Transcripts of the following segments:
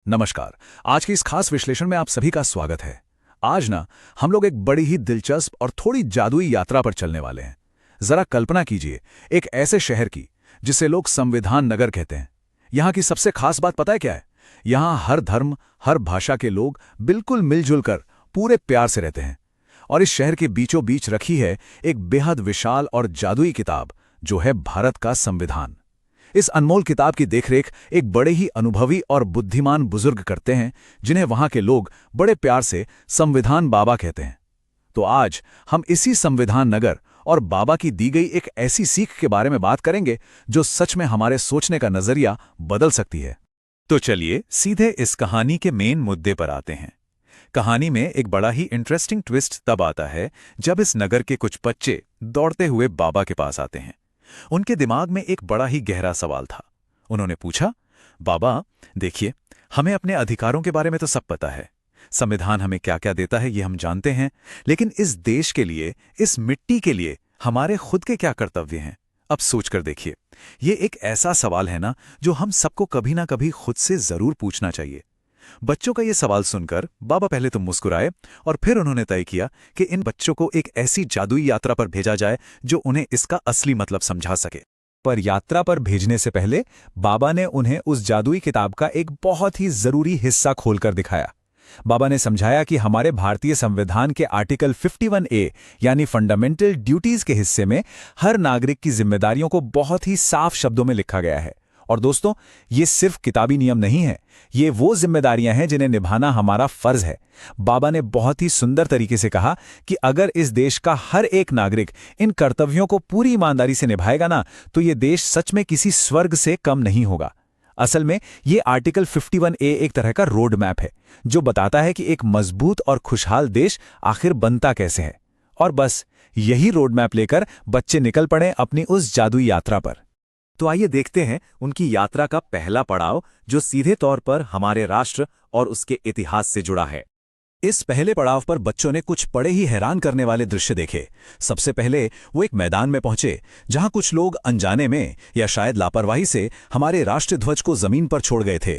नमस्कार। आज के इस खास विश्लेषण में आप सभी का स्वागत है। आज ना हम लोग एक बड़ी ही दिलचस्प और थोड़ी जादुई यात्रा पर चलने वाले हैं। जरा कल्पना कीजिए, एक ऐसे शहर की जिसे लोग संविधान नगर कहते हैं। यहाँ की सबसे खास बात पता है क्या है? यहाँ हर धर्म, हर भाषा के लोग बिल्कुल मिलजुल कर पूरे प्यार से रहते हैं। और इस शहर के बीचों बीच रखी है एक बेहद विशाल और जादुई किताब, जो है भारत का संविधान। इस अनमोल किताब की देखरेख एक बड़े ही अनुभवी और बुद्धिमान बुजुर्ग करते हैं, जिन्हें वहां के लोग बड़े प्यार से संविधान बाबा कहते हैं। तो आज हम इसी संविधान नगर और बाबा की दी गई एक ऐसी सीख के बारे में बात करेंगे जो सच में हमारे सोचने का नजरिया बदल सकती है। तो चलिए सीधे इस कहानी के मेन मुद्दे पर आते हैं। कहानी में एक बड़ा ही इंटरेस्टिंग ट्विस्ट तब आता है जब इस नगर के कुछ बच्चे दौड़ते हुए बाबा के पास आते हैं। उनके दिमाग में एक बड़ा ही गहरा सवाल था। उन्होंने पूछा, बाबा देखिए, हमें अपने अधिकारों के बारे में तो सब पता है, संविधान हमें क्या क्या देता है ये हम जानते हैं, लेकिन इस देश के लिए, इस मिट्टी के लिए हमारे खुद के क्या कर्तव्य हैं? अब सोचकर देखिए, ये एक ऐसा सवाल है ना जो हम सबको कभी ना कभी खुद से जरूर पूछना चाहिए। बच्चों का ये सवाल सुनकर बाबा पहले तो मुस्कुराए और फिर उन्होंने तय किया कि इन बच्चों को एक ऐसी जादुई यात्रा पर भेजा जाए जो उन्हें इसका असली मतलब समझा सके। पर यात्रा पर भेजने से पहले बाबा ने उन्हें उस जादुई किताब का एक बहुत ही जरूरी हिस्सा खोलकर दिखाया। बाबा ने समझाया कि हमारे भारतीय संविधान के आर्टिकल 51A यानी फंडामेंटल ड्यूटीज के हिस्से में हर नागरिक की जिम्मेदारियों को बहुत ही साफ शब्दों में लिखा गया है। और दोस्तों, ये सिर्फ किताबी नियम नहीं है, ये वो जिम्मेदारियां हैं जिन्हें निभाना हमारा फर्ज है। बाबा ने बहुत ही सुंदर तरीके से कहा कि अगर इस देश का हर एक नागरिक इन कर्तव्यों को पूरी ईमानदारी से निभाएगा ना, तो ये देश सच में किसी स्वर्ग से कम नहीं होगा। असल में ये आर्टिकल 51A एक तरह का रोड मैप है, जो बताता है कि एक मजबूत और खुशहाल देश आखिर बनता कैसे है। और बस यही रोड मैप लेकर बच्चे निकल पड़े अपनी उस जादुई यात्रा पर। तो आइए देखते हैं उनकी यात्रा का पहला पड़ाव, जो सीधे तौर पर हमारे राष्ट्र और उसके इतिहास से जुड़ा है। इस पहले पड़ाव पर बच्चों ने कुछ बड़े ही हैरान करने वाले दृश्य देखे। सबसे पहले वो एक मैदान में पहुंचे जहां कुछ लोग अनजाने में या शायद लापरवाही से हमारे राष्ट्रध्वज को जमीन पर छोड़ गए थे।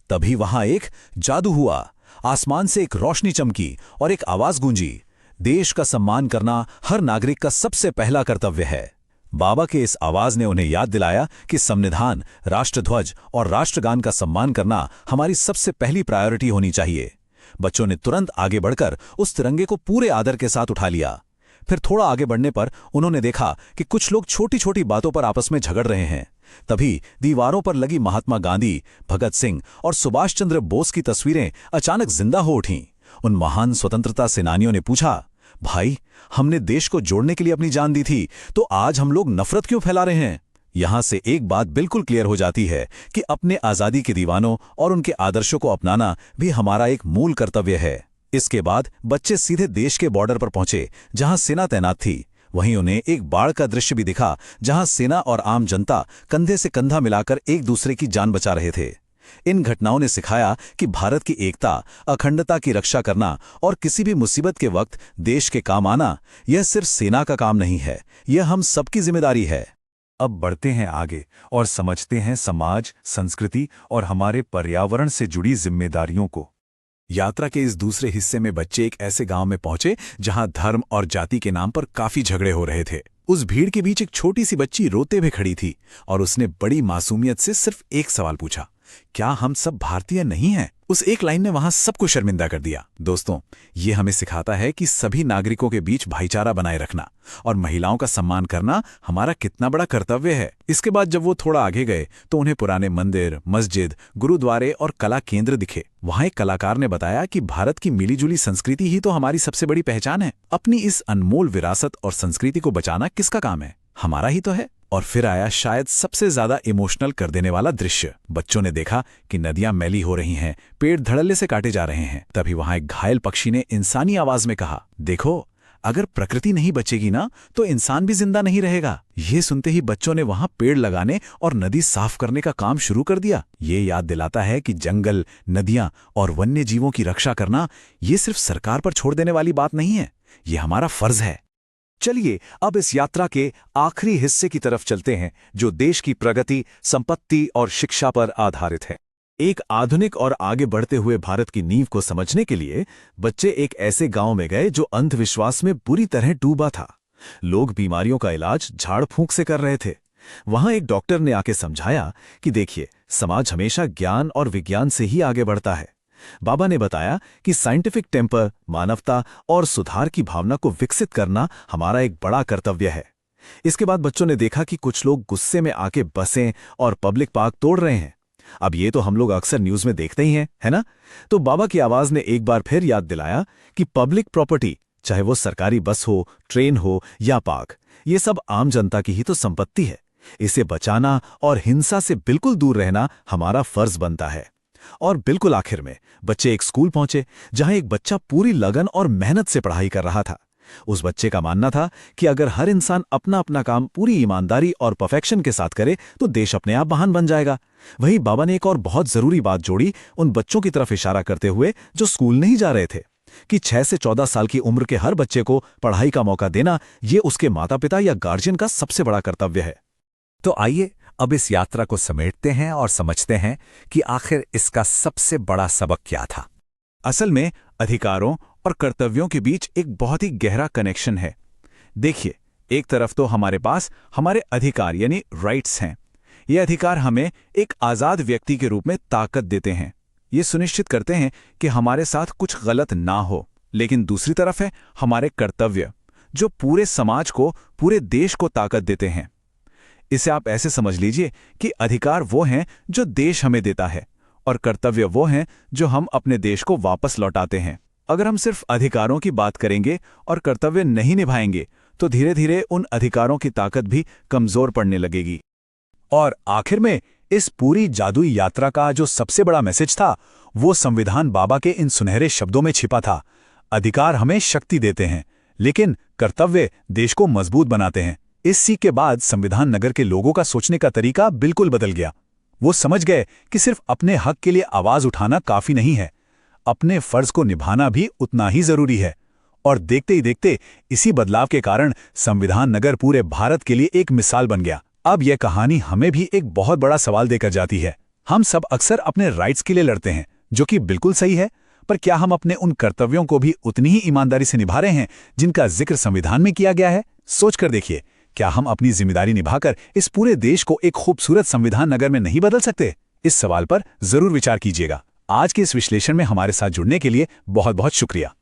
तभी वहां एक जादू हुआ। आसमान से एक रोशनी चमकी और एक आवाज गूंजी, देश का सम्मान करना हर नागरिक का सबसे पहला कर्तव्य है। बाबा के इस आवाज ने उन्हें याद दिलाया कि संविधान, राष्ट्रध्वज और राष्ट्रगान का सम्मान करना हमारी सबसे पहली प्रायोरिटी होनी चाहिए। बच्चों ने तुरंत आगे बढ़कर उस तिरंगे को पूरे आदर के साथ उठा लिया। फिर थोड़ा आगे बढ़ने पर उन्होंने देखा कि कुछ लोग छोटी छोटी बातों पर आपस में झगड़ रहे हैं। तभी दीवारों पर लगी महात्मा गांधी, भगत सिंह और सुभाष चंद्र बोस की तस्वीरें अचानक जिंदा हो उठीं। उन महान स्वतंत्रता सेनानियों ने पूछा, भाई, हमने देश को जोड़ने के लिए अपनी जान दी थी, तो आज हम लोग नफरत क्यों फैला रहे हैं? यहां से एक बात बिल्कुल क्लियर हो जाती है कि अपने आजादी के दीवानों और उनके आदर्शों को अपनाना भी हमारा एक मूल कर्तव्य है। इसके बाद बच्चे सीधे देश के बॉर्डर पर पहुंचे जहां सेना तैनात थी। वहीं उन्हें एक बाढ़ का दृश्य भी दिखा, जहां सेना और आम जनता कंधे से कंधा मिलाकर एक दूसरे की जान बचा रहे थे। इन घटनाओं ने सिखाया कि भारत की एकता, अखंडता की रक्षा करना और किसी भी मुसीबत के वक्त देश के काम आना, यह सिर्फ सेना का काम नहीं है, यह हम सबकी जिम्मेदारी है। अब बढ़ते हैं आगे और समझते हैं समाज, संस्कृति और हमारे पर्यावरण से जुड़ी जिम्मेदारियों को। यात्रा के इस दूसरे हिस्से में बच्चे एक ऐसे गांव में पहुंचे जहां धर्म और जाति के नाम पर काफी झगड़े हो रहे थे। उस भीड़ के बीच एक छोटी सी बच्ची रोते हुए खड़ी थी और उसने बड़ी मासूमियत से सिर्फ एक सवाल पूछा, क्या हम सब भारतीय नहीं हैं? उस एक लाइन ने वहां सबको शर्मिंदा कर दिया। दोस्तों, ये हमें सिखाता है कि सभी नागरिकों के बीच भाईचारा बनाए रखना और महिलाओं का सम्मान करना हमारा कितना बड़ा कर्तव्य है। इसके बाद जब वो थोड़ा आगे गए तो उन्हें पुराने मंदिर, मस्जिद, गुरुद्वारे और कला केंद्र दिखे। वहां एक कलाकार ने बताया कि भारत की मिलीजुली संस्कृति ही तो हमारी सबसे बड़ी पहचान है। अपनी इस अनमोल विरासत और संस्कृति को बचाना किसका काम है? हमारा ही तो है। और फिर आया शायद सबसे ज्यादा इमोशनल कर देने वाला दृश्य। बच्चों ने देखा कि नदियां मैली हो रही हैं, पेड़ धड़ल्ले से काटे जा रहे हैं। तभी वहां एक घायल पक्षी ने इंसानी आवाज में कहा, देखो, अगर प्रकृति नहीं बचेगी ना, तो इंसान भी जिंदा नहीं रहेगा। ये सुनते ही बच्चों ने वहां पेड़ लगाने और नदी साफ करने का काम शुरू कर दिया। ये याद दिलाता है कि जंगल, नदियां और वन्य जीवों की रक्षा करना ये सिर्फ सरकार पर छोड़ देने वाली बात नहीं है, ये हमारा फर्ज है। चलिए अब इस यात्रा के आखिरी हिस्से की तरफ चलते हैं, जो देश की प्रगति, संपत्ति और शिक्षा पर आधारित है। एक आधुनिक और आगे बढ़ते हुए भारत की नींव को समझने के लिए बच्चे एक ऐसे गांव में गए जो अंधविश्वास में बुरी तरह डूबा था। लोग बीमारियों का इलाज झाड़ फूंक से कर रहे थे। वहां एक डॉक्टर ने आके समझाया कि देखिए, समाज हमेशा ज्ञान और विज्ञान से ही आगे बढ़ता है। बाबा ने बताया कि साइंटिफिक टेम्पर, मानवता और सुधार की भावना को विकसित करना हमारा एक बड़ा कर्तव्य है। इसके बाद बच्चों ने देखा कि कुछ लोग गुस्से में आके बसें और पब्लिक पार्क तोड़ रहे हैं। अब ये तो हम लोग अक्सर न्यूज में देखते ही हैं, है ना? तो बाबा की आवाज ने एक बार फिर याद दिलाया कि पब्लिक प्रॉपर्टी, चाहे वो सरकारी बस हो, ट्रेन हो या पार्क, ये सब आम जनता की ही तो संपत्ति है। इसे बचाना और हिंसा से बिल्कुल दूर रहना हमारा फर्ज बनता है। और बिल्कुल आखिर में बच्चे एक स्कूल पहुंचे जहां एक बच्चा पूरी लगन और मेहनत से पढ़ाई कर रहा था। उस बच्चे का मानना था कि अगर हर इंसान अपना अपना काम पूरी ईमानदारी और परफेक्शन के साथ करे तो देश अपने आप महान बन जाएगा। वहीं बाबा ने एक और बहुत जरूरी बात जोड़ी, उन बच्चों की तरफ इशारा करते हुए जो स्कूल नहीं जा रहे थे, कि 6 से 14 साल की उम्र के हर बच्चे को पढ़ाई का मौका देना ये उसके माता पिता या गार्जियन का सबसे बड़ा कर्तव्य है। तो आइए अब इस यात्रा को समेटते हैं और समझते हैं कि आखिर इसका सबसे बड़ा सबक क्या था। असल में अधिकारों और कर्तव्यों के बीच एक बहुत ही गहरा कनेक्शन है। देखिए, एक तरफ तो हमारे पास हमारे अधिकार यानी राइट्स हैं। ये अधिकार हमें एक आज़ाद व्यक्ति के रूप में ताकत देते हैं, ये सुनिश्चित करते हैं कि हमारे साथ कुछ गलत ना हो। लेकिन दूसरी तरफ है हमारे कर्तव्य, जो पूरे समाज को, पूरे देश को ताकत देते हैं। इसे आप ऐसे समझ लीजिए कि अधिकार वो हैं जो देश हमें देता है और कर्तव्य वो हैं जो हम अपने देश को वापस लौटाते हैं। अगर हम सिर्फ अधिकारों की बात करेंगे और कर्तव्य नहीं निभाएंगे तो धीरे धीरे उन अधिकारों की ताकत भी कमजोर पड़ने लगेगी। और आखिर में इस पूरी जादुई यात्रा का जो सबसे बड़ा मैसेज था वो संविधान बाबा के इन सुनहरे शब्दों में छिपा था। अधिकार हमें शक्ति देते हैं, लेकिन कर्तव्य देश को मजबूत बनाते हैं। इस सीख के बाद संविधान नगर के लोगों का सोचने का तरीका बिल्कुल बदल गया। वो समझ गए कि सिर्फ अपने हक के लिए आवाज उठाना काफी नहीं है, अपने फर्ज को निभाना भी उतना ही जरूरी है। और देखते ही देखते इसी बदलाव के कारण संविधान नगर पूरे भारत के लिए एक मिसाल बन गया। अब यह कहानी हमें भी एक बहुत बड़ा सवाल देकर जाती है। हम सब अक्सर अपने राइट्स के लिए लड़ते हैं, जो कि बिल्कुल सही है, पर क्या हम अपने उन कर्तव्यों को भी उतनी ही ईमानदारी से निभा रहे हैं जिनका जिक्र संविधान में किया गया है? सोचकर देखिए, क्या हम अपनी जिम्मेदारी निभाकर इस पूरे देश को एक खूबसूरत संविधान नगर में नहीं बदल सकते? इस सवाल पर जरूर विचार कीजिएगा। आज के इस विश्लेषण में हमारे साथ जुड़ने के लिए बहुत बहुत शुक्रिया।